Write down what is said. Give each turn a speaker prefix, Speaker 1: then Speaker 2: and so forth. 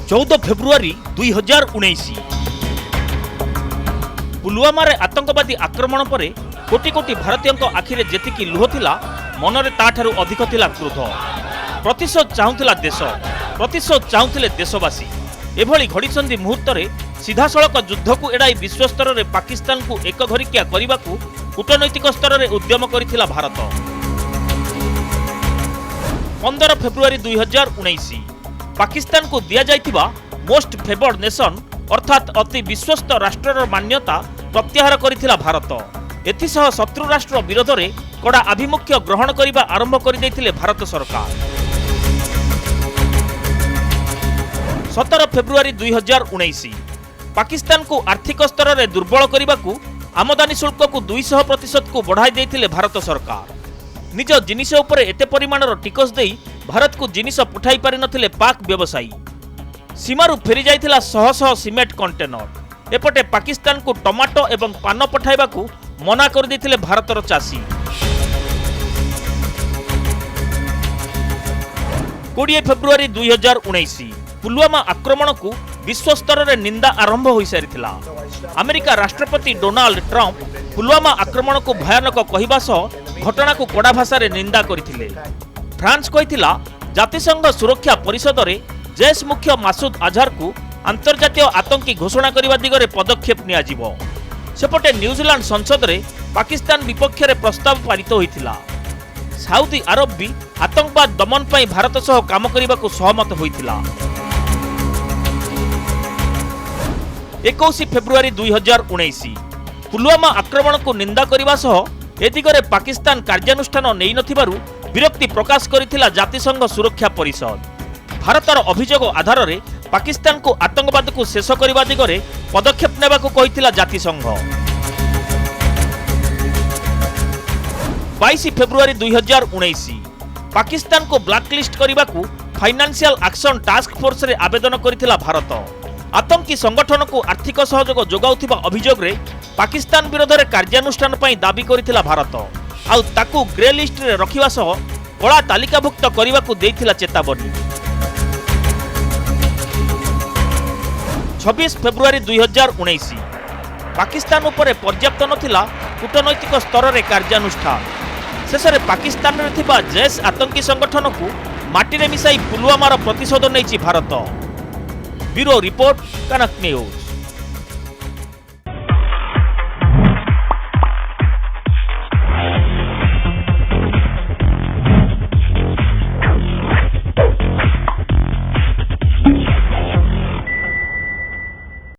Speaker 1: 14 ଫେବୃଆରୀ 2019 पुलवामारे आतंकवादी आक्रमण पर कोटी कोटी भारतीयों आखिरे जेतिकी लुह थिला मनरे ताठारु अधिक थिला क्रोध। प्रतिशोध चाहुथिला देश, प्रतिशोध चाहुथिले देशवासी। एभली घड़ीसंधि मुहूर्त सीधा सड़क युद्ध को एड़ाई विश्व स्तर में पाकिस्तान को एक घरिकिया करने को कूटनैतिक स्तर में उद्यम करिथिला भारत। 15 फेब्रुआरी 2019 पाकिस्तान को दिया जाइथिबा मोस्ट फेवर्ड नेशन अर्थात अति विश्वस्त राष्ट्रर मान्यता प्रत्याहार करिथिला भारत। एथिसह शत्रु राष्ट्र विरोध में कड़ा आभिमुख्य ग्रहण करने आरंभ कर भारत सरकार। 17 फेब्रुआरी 2019 पाकिस्तान को आर्थिक स्तर में दुर्बल करने को आमदानी शुल्क को 200% को बढ़ाई देथिले भारत सरकार। निज जिनिस उपरे एते परिमाणर टिकस देई भारत को जिनिस पठाई पारि नथिले पाक व्यवसायी। सीमारू फेरी जाइथिला शह शह सिमेंट कंटेनर। एपटे पाकिस्तान को टमाटो एवं पान पठाइबा को मना कर देथिले भारतर चाषी। 20 फेब्रुआरी 2019 पुलवामा आक्रमण को विश्व स्तर में निंदा आरंभ हो सारिथिला। अमेरिका राष्ट्रपति डोनाल्ड ट्रंप पुलवामा आक्रमण को भयानक कहवा सह घटना को कड़ा भाषा रे निंदा करथिले। फ्रांस कहिथिला जातिसंघ सुरक्षा परिषद रे जैश मुख्य मासूद अजहर को अंतर्जातीय आतंकी घोषणा करने दिगरे पदक्षेप नियाजिबो। सेपटे न्यूजीलैंड संसद रे पाकिस्तान विपक्ष रे प्रस्ताव पारित होइथिला। साउदी अरब भी आतंकवाद दमन पई भारत सह काम करने को सहमत होइथिला। 21 फेब्रुआरी 2019 पुलवामा आक्रमण को निंदा करने सह ए दिगरे पाकिस्तान कार्यानुष्ठान नहीं नथिबारु विरक्ति प्रकाश करिथिला जातिसंघ सुरक्षा परिषद। भारतर अभियोग आधार रे पाकिस्तान को आतंकवाद को शेष करने दिगरे पदक्षेप नेबा को कहिथिला जातिसंघ। 22 फेब्रुआरी 2019 पाकिस्तान को ब्लैकलिस्ट करने को फाइनेंशियल एक्शन टास्क फोर्स रे आवेदन करिथिला भारत। आतंकी संगठन को आर्थिक सहयोग जोगाउथिबा अभियोग रे पाकिस्तान विरोध में कार्यानुष्ठान पई दाबी करिथिला भारत। आउ ताकू ग्रे लिस्ट रे रखिबा सह कला तालिकाभुक्त करने को देइथिला चेतावनी। 26 फेब्रुआरी 2019 पाकिस्तान उपरे पर्याप्त नथिला कूटनैतिक स्तर में कार्यानुष्ठान। शेष में पाकिस्तान रे थिबा जैश आतंकी संगठन को माटी रे मिसाई पुलवामार प्रतिशोध नैछि भारत। ब्यूरो रिपोर्ट, कनक न्यूज।